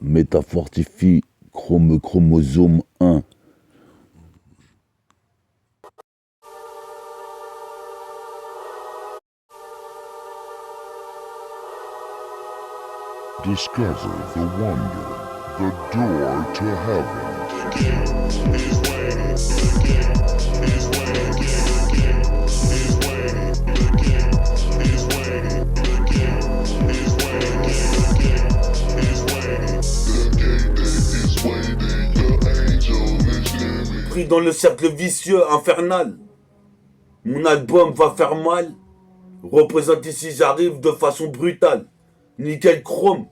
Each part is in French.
métafortifie chromosome 1. Discover the wonder, the door to heaven. Pris dans le cercle vicieux infernal, mon album va faire mal. Représente ici, j'arrive de façon brutale. Nickel chrome.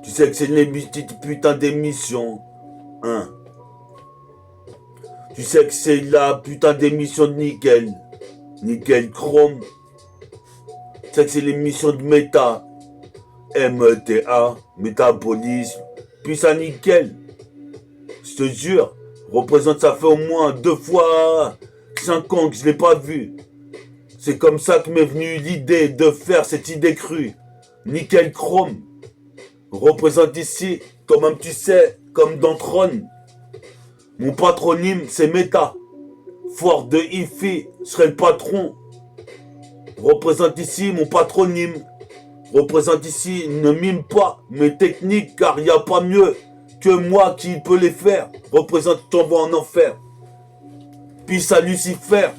Tu sais que c'est une petite putain d'émission. Hein. Tu sais que c'est la putain d'émission de nickel. Nickel chrome. Tu sais que c'est l'émission de méta. META. Métabolisme. Puis ça nickel. Je te jure. Représente, ça fait au moins 2 fois 5 ans que je l'ai pas vu. C'est comme ça que m'est venue l'idée de faire cette idée crue. Nickel chrome. Représente ici, toi même tu sais, comme dans Tron. Mon patronyme c'est Meta. Fort de Ifi, je serai le patron. Représente ici mon patronyme. Représente ici, ne mime pas mes techniques car y a pas mieux que moi qui peut les faire. Représente, t'envoie en enfer. Puis à Lucifer.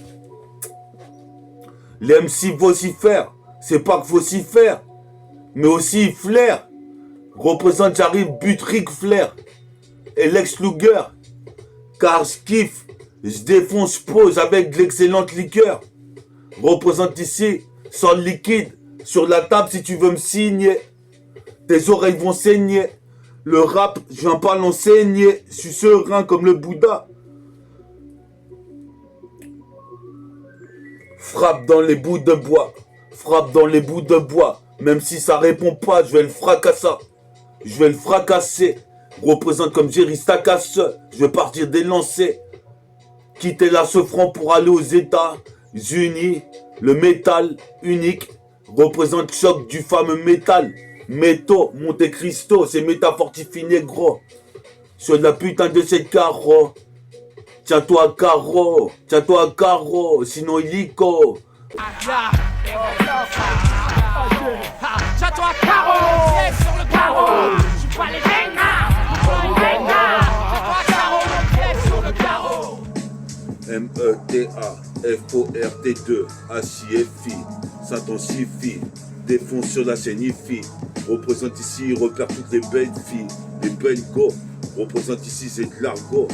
Les MC vocifèrent. C'est pas que vocifère, mais aussi flair. Représente, j'arrive, but Ric Flair. Et Lex Luger. Car je kiffe, je défonce, je pose avec de l'excellente liqueur. Représente ici, sans le liquide. Sur la table si tu veux me signer. Tes oreilles vont saigner. Le rap, je viens pas l'enseigner. Je suis serein comme le Bouddha. Frappe dans les bouts de bois. Frappe dans les bouts de bois. Même si ça répond pas, je vais le fracasser. Je vais le fracasser. Représente comme Jerry Stacasse. Je vais partir des lancers. Quitter la Sofran pour aller aux États-Unis. Le métal unique représente choc du fameux métal. Métaux, Monte Cristo, c'est métafortifie négro. Sur la putain de cette carreau. Tiens-toi à carreau, tiens-toi à carreau, sinon illico. Tiens-toi à carreau, lève sur le carreau. Je suis pas les dingas, tiens-toi à carreau, lève sur le carreau. META, FORT2, HIFI, s'intensifie, défonce sur la scène IFI. Représente ici, repère toutes les belles filles, les belles go. Représente ici, c'est de l'argot.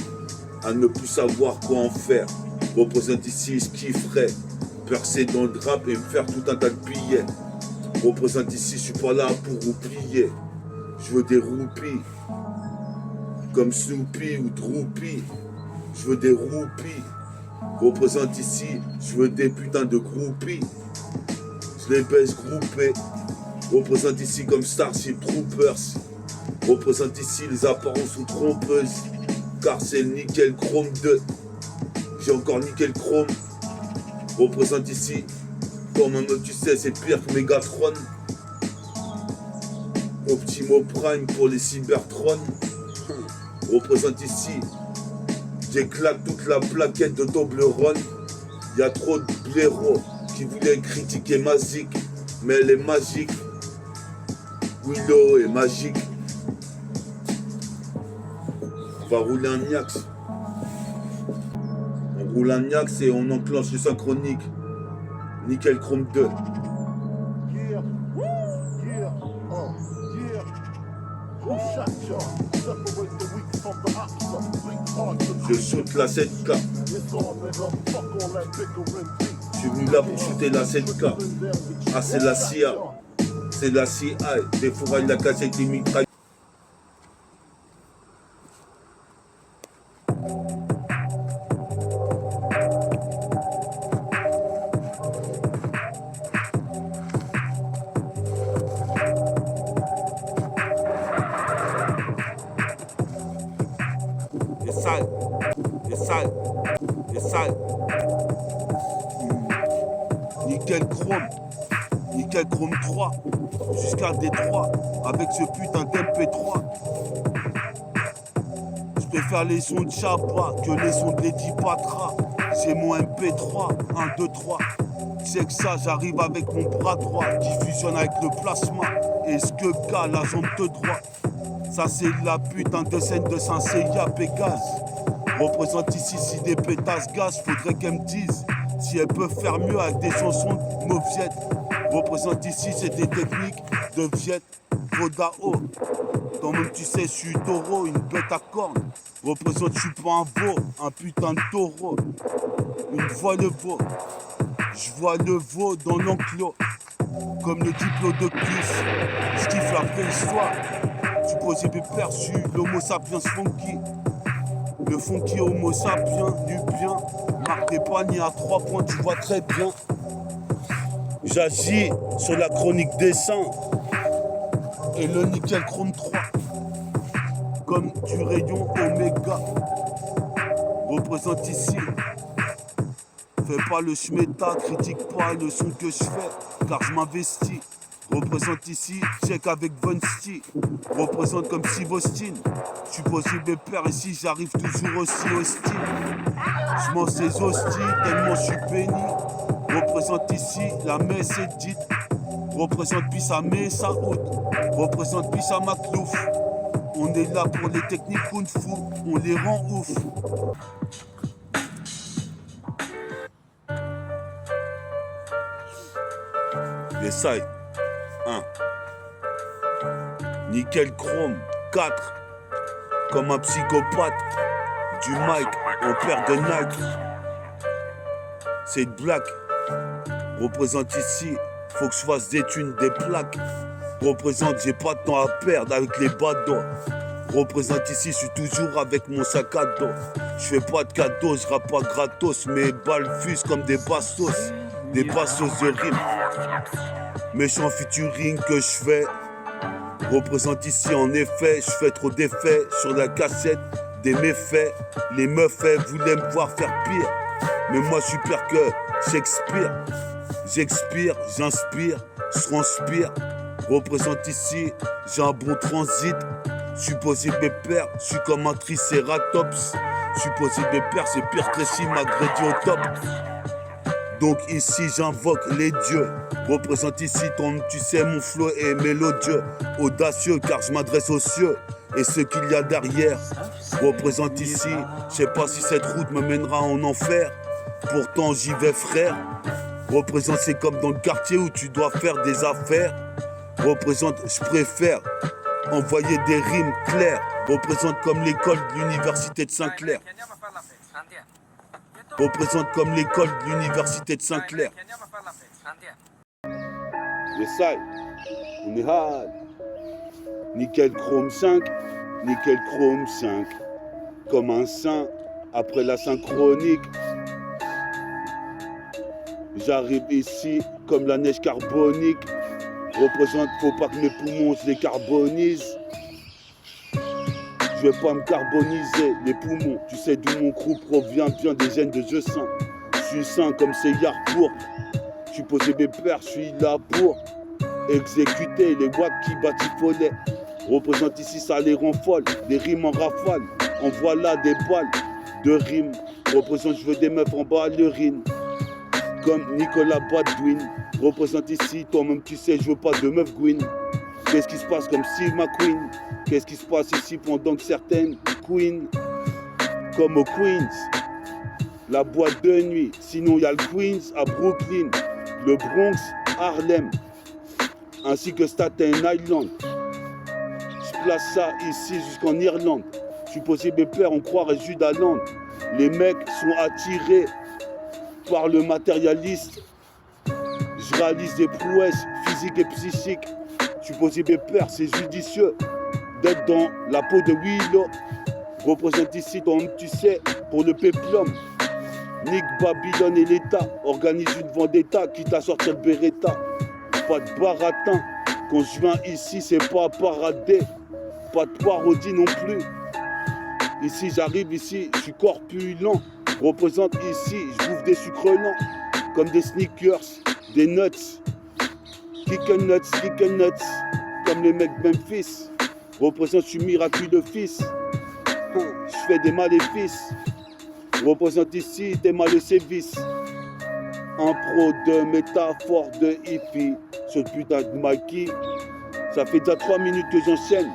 À ne plus savoir quoi en faire. Représente ici ce qui ferait. Percer dans le rap et me faire tout un tas de billets. Représente ici, je suis pas là pour oublier. Je veux des roupies. Comme Snoopy ou Droopy. Je veux des roupies. Représente ici, je veux des putains de groupies. Je les baisse groupés. Représente ici comme Starship Troopers. Représente ici, les apparences sont trompeuses. Car c'est le nickel chrome 2. J'ai encore nickel chrome. Représente ici. Quand même tu sais c'est pire que Megatron. Optimo Prime pour les Cybertron. Représente ici. J'éclate toute la plaquette de Toblerone. Y a trop de blaireaux qui voulaient critiquer Magic. Mais elle est magique. Willow est magique. On va rouler un Niax. On roule un Niax et on enclenche le synchronique. Nickel chrome 2. Je saute la 7K. Je suis venu là pour shooter la 7K. Ah c'est la CIA. C'est la CIA. Des fourrailles, la cassette, les mitrailles. Nickel chrome. nickel chrome 3, jusqu'à Détroit, avec ce putain d'MP3. Je préfère les sons de Chapa que les sons de Lady Patra. J'ai mon MP3, 1, 2, 3. C'est que ça, j'arrive avec mon bras droit qui fusionne avec le plasma. Et ce que K, la jambe de droite. Ça c'est la putain de scène de Saint-Seiya Pégase. Représente ici si des pétasses gaz, faudrait qu'elles me disent si elles peuvent faire mieux avec des chansons de Mauviette. Représente ici c'est des techniques de Viet, Vodao. Toi-même tu sais je suis taureau, une bête à cornes. Représente je suis pas un veau, un putain de taureau. Une fois le veau, je vois le veau dans l'enclos. Comme le diplôme de Kiss, je kiffe la préhistoire. Tu posais mes perçus, l'homo sapiens funky. Le funky homo sapiens du bien. Marque des paniers à 3 points, tu vois très bien. J'agis sur la chronique des sangs et le nickel chrome 3. Comme du rayon oméga. Représente ici. Fais pas le schmeta, critique pas le son que je fais, car je m'investis. Représente ici, check avec Von Sti. Représente comme Steve Austin. Je suis possible père ici, j'arrive toujours aussi hostile. Je mange ces hosties tellement je suis béni. Représente ici, la messe est dite. Représente puis ça met ça haute. Représente puis ça maclouf. On est là pour les techniques kung fu, on les rend ouf. Essaye. 1. Nickel chrome 4. Comme un psychopathe. Du mic en paire de Nike. C'est black. Représente ici. Faut que je fasse des thunes, des plaques. Représente, j'ai pas de temps à perdre avec les badauds. Représente ici, je suis toujours avec mon sac à dos. Je fais pas de cadeaux, je rappe pas gratos. Mes balles fusent comme des bastos. Des bastos de rime. Méchant featuring que je fais. Représente ici en effet, je fais trop d'effets sur la cassette, des méfaits. Les meufs voulaient me voir faire pire. Mais moi je suis pire que Shakespeare. J'expire, j'inspire, je transpire. Représente ici, j'ai un bon transit. Je suis posé pépère, je suis comme un tricératops. Je suis posé pépère, c'est pire que si m'agrédit au top. Donc ici j'invoque les dieux. Représente ici ton, tu sais mon flow est mélodieux. Audacieux car je m'adresse aux cieux et ce qu'il y a derrière. Représente ici, je sais pas si cette route me mènera en enfer. Pourtant j'y vais frère. Représente c'est comme dans le quartier où tu dois faire des affaires. Représente, je préfère envoyer des rimes claires. Représente comme l'école de l'université de Saint-Clair. Représente comme l'école de l'université de Saint-Clair. Yes, on est hard. Nickel chrome 5, nickel chrome 5. Comme un saint après la synchronique. J'arrive ici comme la neige carbonique. Représente, faut pas que mes poumons se les carbonise. Je vais pas me carboniser les poumons. Tu sais d'où mon crew provient bien des gènes de je sain. Je suis sain comme ces yards. Je suis posé mes pères, je suis là pour exécuter les wack qui batifolaient. Représente ici, ça les rend folles. Des rimes en rafale. En voilà des balles de rimes. Représente, je veux des meufs en ballerines. Comme Nicolas Baldwin. Représente ici, toi-même tu sais, je veux pas de meuf Gwyn. Qu'est-ce qui se passe comme Steve McQueen? Qu'est-ce qui se passe ici pendant que certaines queens, comme au Queens, la boîte de nuit. Sinon il y a le Queens à Brooklyn, le Bronx, Harlem, ainsi que Staten Island. Je place ça ici jusqu'en Irlande. Je suis posé mes pères, on croirait Judaland. Les mecs sont attirés par le matérialiste. Je réalise des prouesses physiques et psychiques. Je suis posé mes pères, c'est judicieux d'être dans la peau de Willow. Représente ici, donc tu sais, pour le péplum. Nick Babylone et l'État organise une vendetta, quitte à sortir le Beretta. Pas de baratin, quand je viens ici, c'est pas à parader. Pas de parodie non plus. Ici, j'arrive ici, je suis corpulent. Représente ici, je bouffe des sucres lents, comme des sneakers, des nuts. Chicken nuts, comme les mecs de Memphis. Représente, je suis miraculeux fils. Je fais des maléfices. Représente ici des mal de sévices. Un pro de métaphore de hippie. Ce putain de Mikey. Ça fait déjà 3 minutes que j'enchaîne.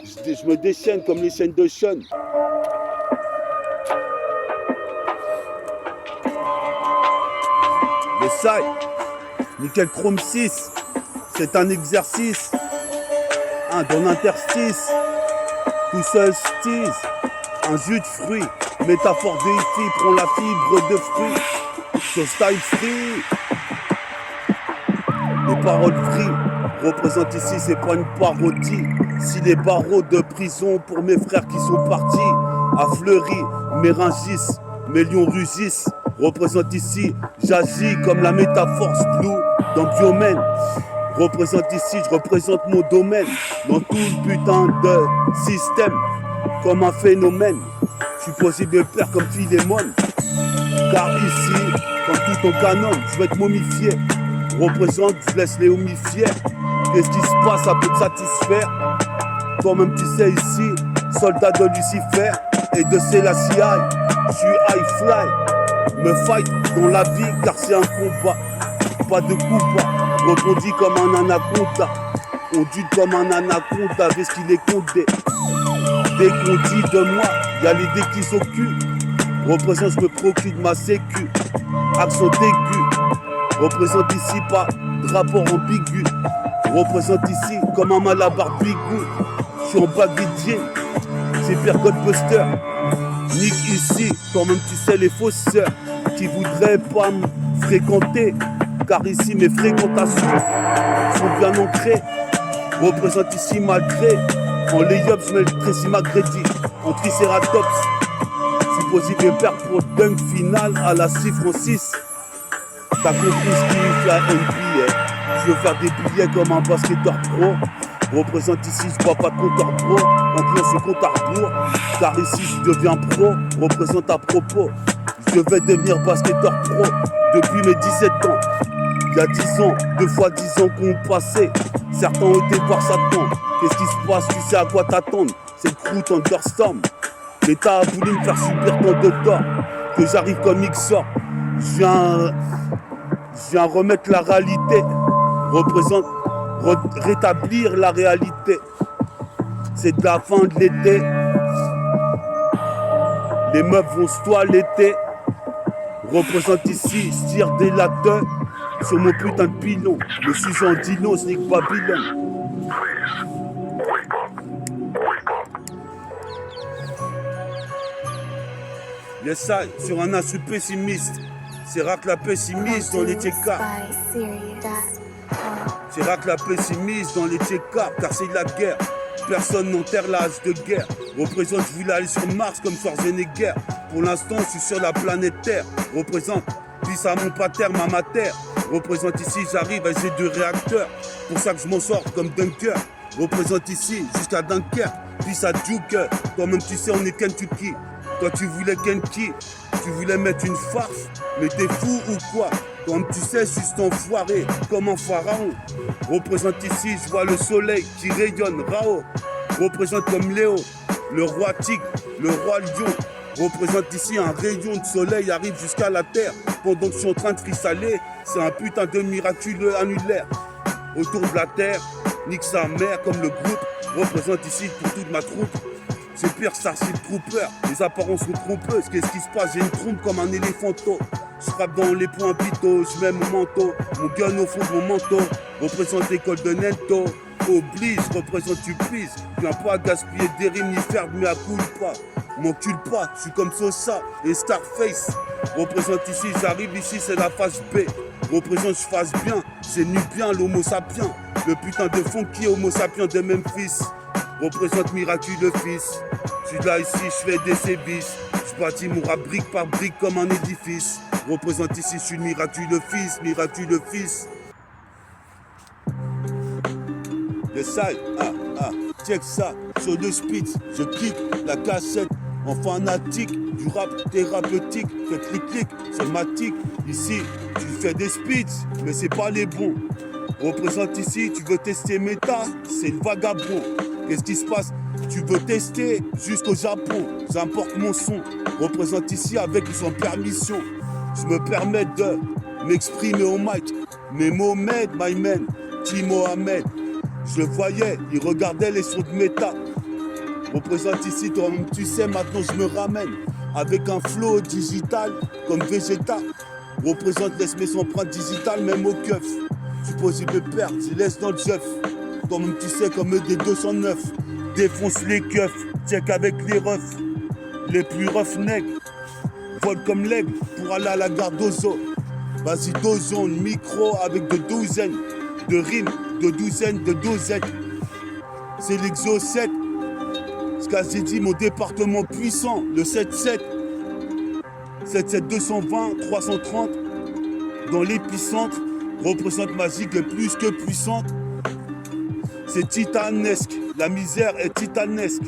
Je me déchaîne comme les chaînes de Sean. Les sailles, nickel chrome 6, c'est un exercice. Dans l'interstice, tout seul stise, un jus de fruits, métaphore de hippie, prends la fibre de fruits, ce style free. Les paroles free représentent ici, c'est pas une parodie. Si les barreaux de prison pour mes frères qui sont partis à Fleury, Mérangis, mes lions rugissent, représente ici, j'agis comme la métaphore Blue dans Biomène. Représente ici, je représente mon domaine dans tout le putain de système, comme un phénomène. Je suis possible de faire comme Philémon, car ici, comme tout en canon, je vais être momifié. Représente, je laisse les homifier. Qu'est-ce qui se passe, ça peut te satisfaire. Toi-même tu sais ici, soldat de Lucifer et de Selassie, je suis high fly. Me fight dans la vie car c'est un combat, pas de combat. Rebondis comme un anaconda, on dute comme un anaconda, avec ce qu'il est condé. Dès qu'on dit de moi, y'a les dés qui s'occupent. Représente, je me procure de ma sécu. Accent aigu, représente ici pas de rapport ambigu. Représente ici comme un malabar bigou. Je suis en baguettier, c'est Pierre Godbuster. Nique ici, quand même tu sais les fausseurs qui voudraient pas me fréquenter. Car ici mes fréquentations sont bien ancrées. Représente ici malgré. En lay-up je mets le Tracy McGrady. En Triceratops, je suis possible de perdre pour dunk final à la 6 francs 6. T'as compris ce qu'il fait à NBA. Je veux faire des billets comme un basketteur pro. Représente ici, je bois pas de compteur pro. En close ce compte à rebours. Car ici je deviens pro. Représente à propos. Je vais devenir basketteur pro depuis mes 17 ans. Il y a 10 ans, 2 fois 10 ans qu'on passé. Certains ont été voir Satan. Qu'est-ce qui se passe, tu sais à quoi t'attendre. C'est le crew Thunderstorm. L'État a voulu me faire subir tant de tort. Que j'arrive comme Xor. Je viens remettre la réalité. Représente, rétablir la réalité. C'est de la fin de l'été. Les meufs vont se toiletter. Représente ici, je tire des lateurs sur mon putain de pilon. Le sujet en dino, c'est que Babylone. Yes, I, sur un insu pessimiste. C'est rare que la pessimiste dans les TK. C'est rare que la pessimiste dans les TK, car c'est la guerre. Personne n'enterre l'âge de guerre. Représente, je voulais aller sur Mars comme Schwarzenegger. Pour l'instant, je suis sur la planète Terre. Représente, puis à mon pater, ma mater. Représente ici, j'arrive à j'ai 2 réacteurs. Pour ça que je m'en sors comme Dunker. Représente ici, jusqu'à Dunkerque. Puis à Duke, toi-même tu sais, on est Kentucky. Toi tu voulais Kenki, tu voulais mettre une farce. Mais t'es fou ou quoi? Comme tu sais, je suis cet enfoiré, comme un pharaon. Représente ici, je vois le soleil qui rayonne, Rao. Représente comme Léo, le roi tigre, le roi lion. Représente ici un rayon de soleil arrive jusqu'à la terre. Pendant que je suis en train de frisaler, c'est un putain de miraculeux annulaire. Autour de la terre, nique sa mère comme le groupe. Représente ici pour toute ma troupe. C'est pire, Starship Trooper, les apparences sont trompeuses. Qu'est-ce qui se passe? J'ai une trompe comme un éléphanto. Je frappe dans les points pito, je mets mon manteau. Mon gun au fond de mon manteau. Représente l'école de Nento. Oblige, représente tu pises. Viens pas gaspiller des rimes ni faire de mea culpa. M'encule pas, je suis comme Sosa et Starface. Représente ici, j'arrive ici, c'est la phase B. Représente, je fasse bien, c'est nu bien l'homo sapiens. Le putain de funky homo sapiens de Memphis. Représente miraculeux fils. Je suis là ici, je fais des sévices. Je bâtis mon rap brique par brique comme un édifice. Représente ici, je suis le miraculeux fils. Le side, check ça, sur le spitz, je clique la cassette en fanatique, du rap thérapeutique, fais clic-clic, c'est matique. Ici, tu fais des spits, mais c'est pas les bons. Représente ici, tu veux tester méta, c'est le vagabond. Qu'est-ce qui se passe? Tu veux tester jusqu'au Japon, j'importe mon son. Représente ici avec ou sans permission. Je me permets de m'exprimer au mic. Mais Mohamed, my man, T. Mohamed. Je le voyais, il regardait les sons de méta. Représente ici, toi-même tu sais, maintenant je me ramène. Avec un flow digital comme Vegeta. Représente, laisse mes empreintes digitales, même au keuf. Supposé me perdre, j'y laisse dans le jeuf. Toi-même tu sais, comme des 209. Défonce les keufs, check avec les refs. Les plus roughnecks, volent comme l'aigle pour aller à la gare d'Ozo. Vas-y, dosons le micro avec de douzaines de rimes, de douzaines, de dosettes. C'est l'Exo 7. Ce qu'a dit mon département puissant, le 7-7. 7-7 220, 330. Dans l'épicentre, représente magique et plus que puissante. C'est titanesque, la misère est titanesque.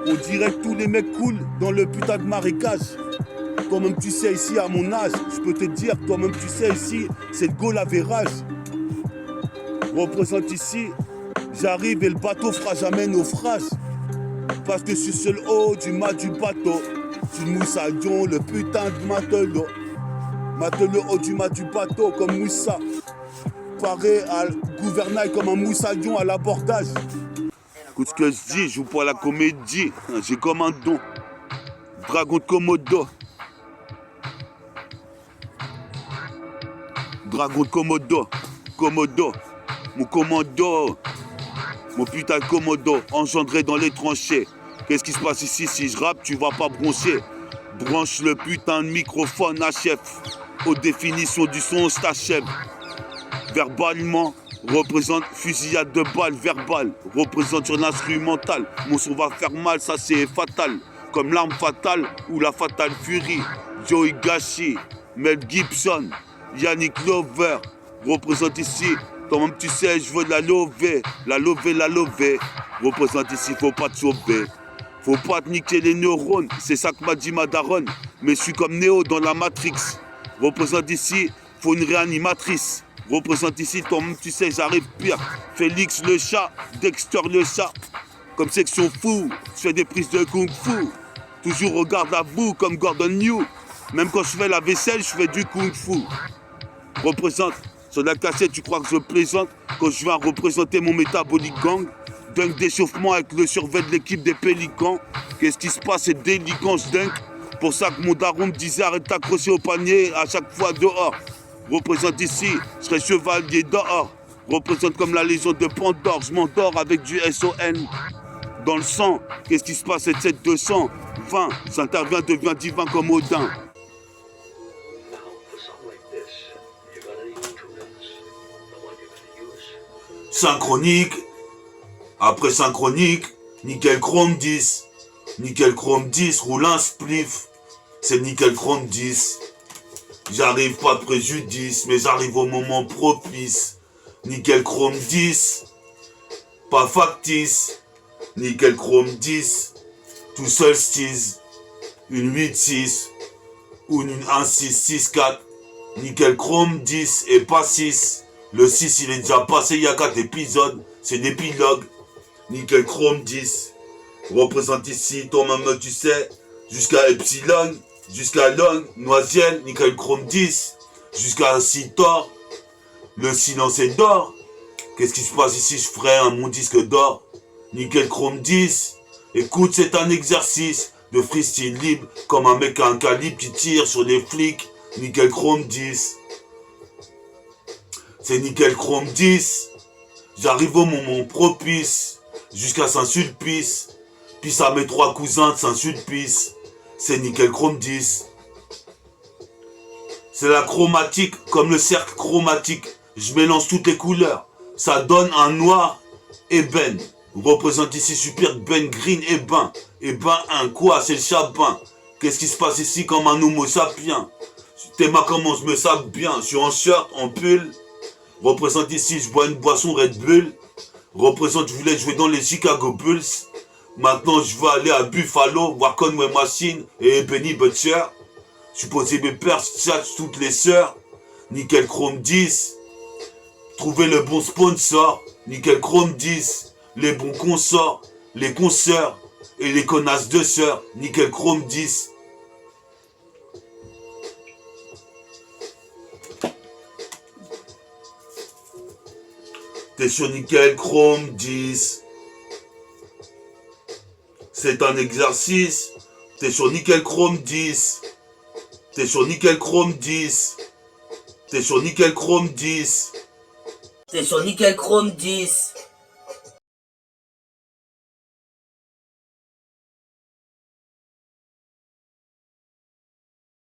On dirait que tous les mecs coulent dans le putain de marécage. Toi-même tu sais ici à mon âge, je peux te dire, toi-même tu sais ici, c'est le goal à verrage. Représente ici, j'arrive et le bateau fera jamais naufrage. Parce que je suis sur le haut du mât du bateau. Tu moussaillon, le putain de matelot. Matelot haut du mât du bateau comme Moussa. Paré à gouvernail comme un moussaillon à l'abordage. Écoute ce que je dis, je joue pas à la comédie. J'ai comme un don. Dragon de Komodo. Dragon de Komodo. Komodo. Mon commando. Mon putain de Komodo. Engendré dans les tranchées. Qu'est-ce qui se passe ici? Si je rappe, tu vas pas broncher. Branche le putain de microphone HF. Aux définitions du son, je t'achève. Verbalement, représente fusillade de balles verbales. Représente sur l'instrumental. Mon son va faire mal, ça c'est fatal. Comme l'arme fatale ou la fatale fury. Joey Gashi, Mel Gibson, Yannick Lover. Représente ici, toi-même tu sais, je veux la lover. La lover, la lover. Représente ici, faut pas te sauver. Faut pas te niquer les neurones, c'est ça que m'a dit ma daronne. Mais je suis comme Neo dans la Matrix. Représente ici, faut une réanimatrice. Représente ici, toi-même tu sais, j'arrive pire. Félix le chat, Dexter le chat. Comme section fou, je fais des prises de kung fu. Toujours regarde à vous comme Gordon New. Même quand je fais la vaisselle, je fais du kung fu. Représente, sur la cassette, tu crois que je plaisante. Quand je viens représenter mon métabolique gang. Dunk d'échauffement avec le survêt de l'équipe des Pélicans. Qu'est-ce qui se passe? C'est délicat, je dunk. Pour ça que mon daron me disait arrête d'accrocher au panier à chaque fois dehors. Représente ici, je serai chevalier dehors. Représente comme la légion de Pandore, je m'endors avec du SON. Dans le sang, qu'est-ce qui se passe? 7 200, 20, j'interviens, devient divin comme Odin. Synchronique. Après synchronique, nickel chrome 10. Nickel chrome 10, roule un spliff. C'est nickel chrome 10. J'arrive pas de préjudice, mais j'arrive au moment propice. Nickel chrome 10. Pas factice. Nickel chrome 10. Tout seul 6. Une 8-6. Ou une 1-6-6-4. Nickel chrome 10 et pas 6. Le 6 il est déjà passé il y a 4 épisodes. C'est l'épilogue. Nickel chrome 10. Représente ici, toi-même tu sais, jusqu'à Epsilon, jusqu'à Long, Noisiel, nickel chrome 10, jusqu'à Citor. Le silence est d'or. Qu'est-ce qui se passe ici? Je ferai mon disque d'or. Nickel chrome 10. Écoute, c'est un exercice de freestyle libre, comme un mec à un calibre qui tire sur les flics. Nickel chrome 10. C'est nickel chrome 10. J'arrive au moment propice. Jusqu'à Saint-Sulpice. Puis à mes 3 cousins de Saint-Sulpice. C'est nickel chrome 10. C'est la chromatique, comme le cercle chromatique. Je mélange toutes les couleurs. Ça donne un noir ébène. Représente ici super ben green ébène. Ébène un quoi? C'est le chabin. Qu'est-ce qui se passe ici comme un homo sapiens? T'es ma comment je me sape bien. Je suis en shirt, en pull. Représente ici, je bois une boisson Red Bull. Représente, je voulais jouer dans les Chicago Bulls. Maintenant, je vais aller à Buffalo, voir Conway Machine et Benny Butcher. Je suis posé mes pères, je cherche toutes les sœurs. Nickel chrome 10. Trouver le bon sponsor, nickel chrome 10. Les bons consorts, les consoeurs et les connasses de sœurs, nickel chrome 10. T'es sur nickel chrome 10. C'est un exercice. T'es sur nickel chrome 10. T'es sur nickel chrome 10. T'es sur nickel chrome 10. T'es sur nickel chrome 10.